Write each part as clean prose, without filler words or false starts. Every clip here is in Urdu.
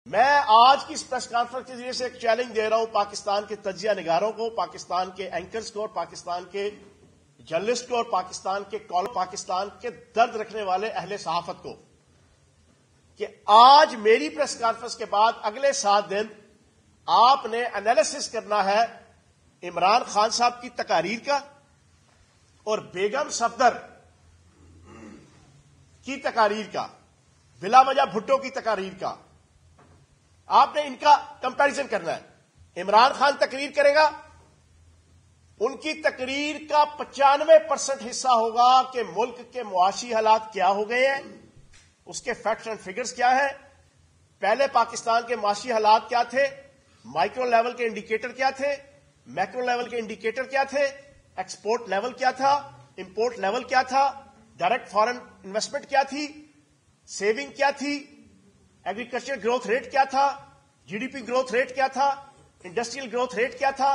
میں آج کی اس پریس کانفرنس کے ذریعے سے ایک چیلنج دے رہا ہوں پاکستان کے تجزیہ نگاروں کو، پاکستان کے اینکرز کو اور پاکستان کے جرنلسٹ کو اور پاکستان کے درد رکھنے والے اہل صحافت کو کہ آج میری پریس کانفرنس کے بعد اگلے 7 دن آپ نے انالیسس کرنا ہے عمران خان صاحب کی تقاریر کا اور بیگم صفدر کی تقاریر کا، بلا وجہ بھٹو کی تقاریر کا۔ آپ نے ان کا کمپیریزن کرنا ہے۔ عمران خان تقریر کرے گا، ان کی تقریر کا 95% حصہ ہوگا کہ ملک کے معاشی حالات کیا ہو گئے ہیں، اس کے فیکٹس اینڈ فگرز کیا ہیں، پہلے پاکستان کے معاشی حالات کیا تھے، مائکرو لیول کے انڈیکیٹر کیا تھے، میکرو لیول کے انڈیکیٹر کیا تھے، ایکسپورٹ لیول کیا تھا، امپورٹ لیول کیا تھا، ڈائریکٹ فارن انویسٹمنٹ کیا تھی، سیونگ کیا تھی، ایگریکلچر گروتھ ریٹ کیا تھا، G D P growth rate کیا تھا، انڈسٹریل گروتھ ریٹ کیا تھا،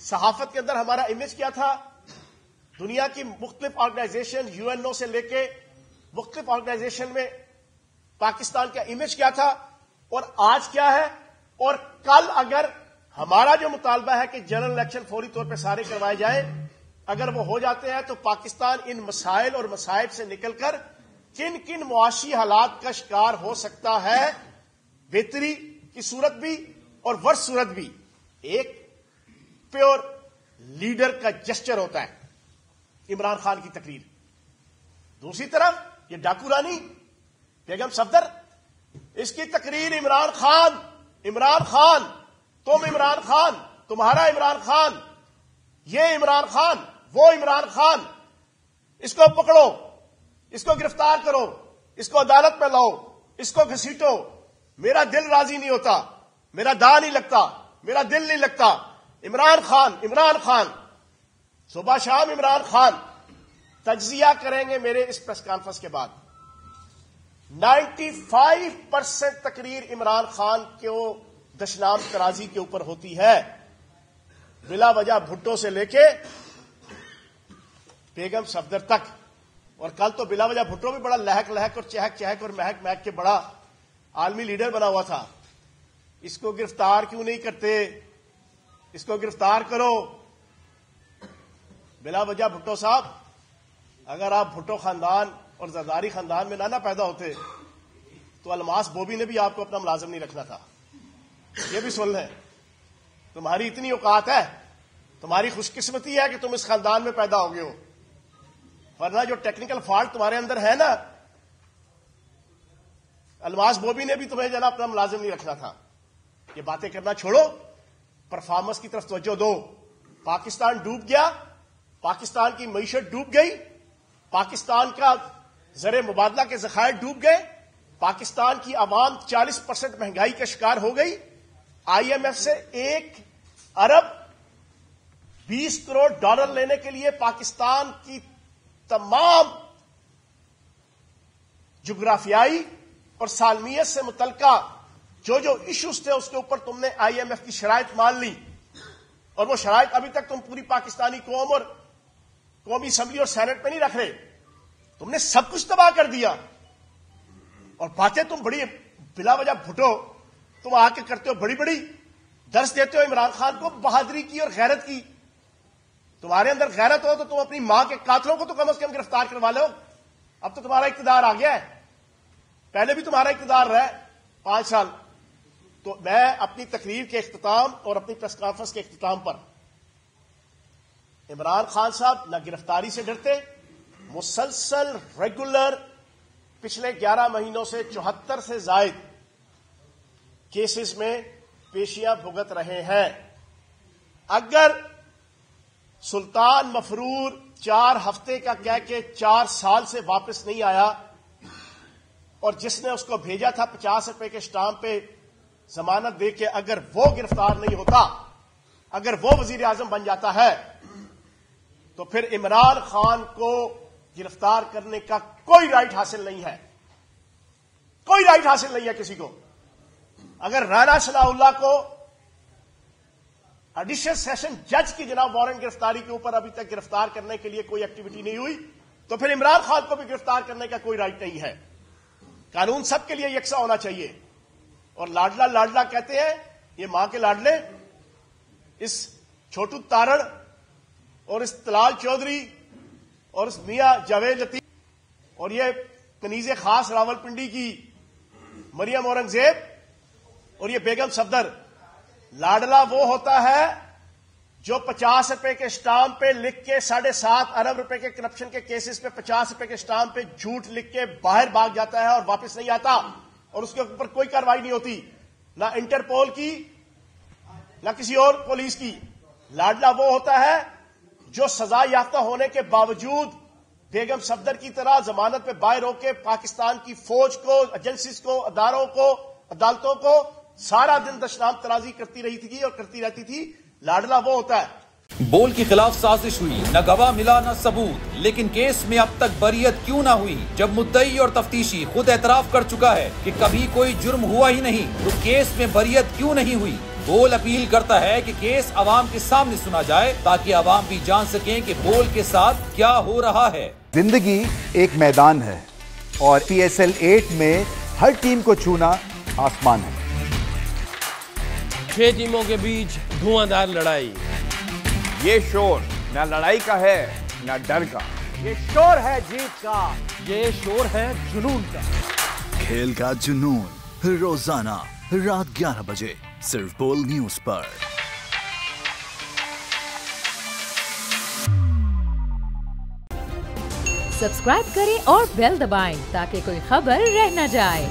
صحافت کے اندر ہمارا امیج کیا تھا، دنیا کی مختلف آرگنائزیشن یو این او سے لے کے مختلف آرگنائزیشن میں پاکستان کا امیج کیا تھا اور آج کیا ہے، اور کل اگر ہمارا جو مطالبہ ہے کہ جنرل الیکشن فوری طور پہ سارے کروائے جائیں، اگر وہ ہو جاتے ہیں تو پاکستان ان مسائل اور مصائب سے نکل کر کن کن معاشی حالات کا شکار ہو سکتا ہے، بہتری کی صورت بھی اور ورس صورت بھی ایک پیور لیڈر کا جسچر ہوتا ہے عمران خان کی تقریر۔ دوسری طرف یہ ڈاکو رانی بیگم صفدر، اس کی تقریر عمران خان، تم عمران خان، تمہارا عمران خان، یہ عمران خان، وہ عمران خان، اس کو پکڑو، اس کو گرفتار کرو، اس کو عدالت میں لاؤ، اس کو گھسیٹو، میرا دل راضی نہیں ہوتا، میرا دا نہیں لگتا، میرا دل نہیں لگتا، عمران خان، صبح شام عمران خان۔ تجزیہ کریں گے میرے اس پریس کانفرنس کے بعد 95% تقریر عمران خان کو دشنام ترازی کے اوپر ہوتی ہے، بلا وجہ بھٹو سے لے کے بیگم صفدر تک۔ اور کل تو بلا وجہ بھٹو بھی بڑا لہک اور چہک اور مہک کے بڑا عالمی لیڈر بنا ہوا تھا۔ اس کو گرفتار کیوں نہیں کرتے؟ اس کو گرفتار کرو۔ بلا وجہ بھٹو صاحب، اگر آپ بھٹو خاندان اور زرداری خاندان میں نہ پیدا ہوتے تو الماس بوبی نے بھی آپ کو اپنا ملازم نہیں رکھنا تھا۔ یہ بھی سن لیں، تمہاری اتنی اوقات ہے، تمہاری خوش قسمتی ہے کہ تم اس خاندان میں پیدا ہو گئے ہو، ورنہ جو ٹیکنیکل فالٹ تمہارے اندر ہے نا، الماس بوبی نے بھی تمہیں جنا اپنا ملازم نہیں رکھنا تھا۔ یہ باتیں کرنا چھوڑو، پرفارمنس کی طرف توجہ دو۔ پاکستان ڈوب گیا، پاکستان کی معیشت ڈوب گئی، پاکستان کا زر مبادلہ کے ذخائر ڈوب گئے، پاکستان کی عوام 40% مہنگائی کا شکار ہو گئی۔ آئی ایم ایف سے 1 ارب 20 کروڑ ڈالر لینے کے لیے پاکستان کی تمام جغرافیائی اور سالمیت سے متعلقہ جو ایشوز تھے اس کے اوپر تم نے آئی ایم ایف کی شرائط مان لی، اور وہ شرائط ابھی تک تم پوری پاکستانی قوم اور قومی اسمبلی اور سینٹ میں نہیں رکھ رہے۔ تم نے سب کچھ تباہ کر دیا، اور باتیں تم بڑی بلا وجہ بھٹو تم آ کے کرتے ہو، بڑی درس دیتے ہو عمران خان کو بہادری کی اور غیرت کی۔ تمہارے اندر غیرت ہو تو تم اپنی ماں کے قاتلوں کو تو کم از کم گرفتار کروا لو۔ اب تو تمہارا اقتدار آ گیا ہے، پہلے بھی تمہارا اقتدار رہا ہے 5 سال۔ تو میں اپنی تقریر کے اختتام اور اپنی پریس کانفرنس کے اختتام پر عمران خان صاحب نہ گرفتاری سے ڈرتے، مسلسل ریگولر پچھلے 11 مہینوں سے 74 سے زائد کیسز میں پیشیاں بھگت رہے ہیں۔ اگر سلطان مفرور 4 ہفتے کا کہہ کے 4 سال سے واپس نہیں آیا، اور جس نے اس کو بھیجا تھا 50 روپے کے سٹامپ پہ ضمانت دے کے، اگر وہ گرفتار نہیں ہوتا، اگر وہ وزیر اعظم بن جاتا ہے، تو پھر عمران خان کو گرفتار کرنے کا کوئی رائٹ حاصل نہیں ہے، کوئی رائٹ حاصل نہیں ہے کسی کو۔ اگر رانا صلاح اللہ کو ایڈیشنل سیشن جج کی جناب وارنٹ گرفتاری کے اوپر ابھی تک گرفتار کرنے کے لیے کوئی ایکٹیویٹی نہیں ہوئی، تو پھر عمران خان کو بھی گرفتار کرنے کا کوئی رائٹ نہیں ہے۔ قانون سب کے لیے یکساں ہونا چاہیے، اور لاڈلا لاڈلا کہتے ہیں یہ ماں کے لاڈلے اس چھوٹو تارڑ اور اس طلال چودھری اور اس میاں جاوید لطیف اور یہ کنیز خاص راولپنڈی کی مریم اورنگزیب اور یہ بیگم صفدر. لاڈلا وہ ہوتا ہے جو 50 روپے کے اسٹامپ پہ لکھ کے 7.5 ارب روپے کے کرپشن کے کیسز پہ 50 روپے کے اسٹامپ پہ جھوٹ لکھ کے باہر بھاگ جاتا ہے اور واپس نہیں آتا اور اس کے اوپر کوئی کارروائی نہیں ہوتی, نہ انٹرپول کی نہ کسی اور پولیس کی. لاڈلا وہ ہوتا ہے جو سزا یافتہ ہونے کے باوجود بیگم صفدر کی طرح ضمانت پہ باہر ہو کے پاکستان کی فوج کو, ایجنسیز کو, اداروں کو, عدالتوں کو سارا دن دشنام ترازی کرتی رہی تھی اور کرتی رہتی تھی. لاڈلا وہ ہوتا ہے. بول کی خلاف سازش ہوئی, نہ گواہ ملا نہ ثبوت, لیکن کیس میں اب تک بریت کیوں نہ ہوئی؟ جب مدعی اور تفتیشی خود اعتراف کر چکا ہے کہ کبھی کوئی جرم ہوا ہی نہیں تو کیس میں بریت کیوں نہیں ہوئی؟ بول اپیل کرتا ہے کہ کیس عوام کے سامنے سنا جائے تاکہ عوام بھی جان سکیں کہ بول کے ساتھ کیا ہو رہا ہے. زندگی ایک میدان ہے اور PSL 8 میں ہر ٹیم کو چھونا آسمان ہے. 6 ٹیموں کے بیچ دھواں لڑائی. یہ شور نہ لڑائی کا ہے نہ ڈر کا, یہ شور ہے جیت کا, یہ شور ہے جنون کا. کھیل کا جنون روزانہ رات 11 بجے صرف بول نیوز پر. سبسکرائب کریں اور بیل دبائیں تاکہ کوئی خبر رہ نہ جائے.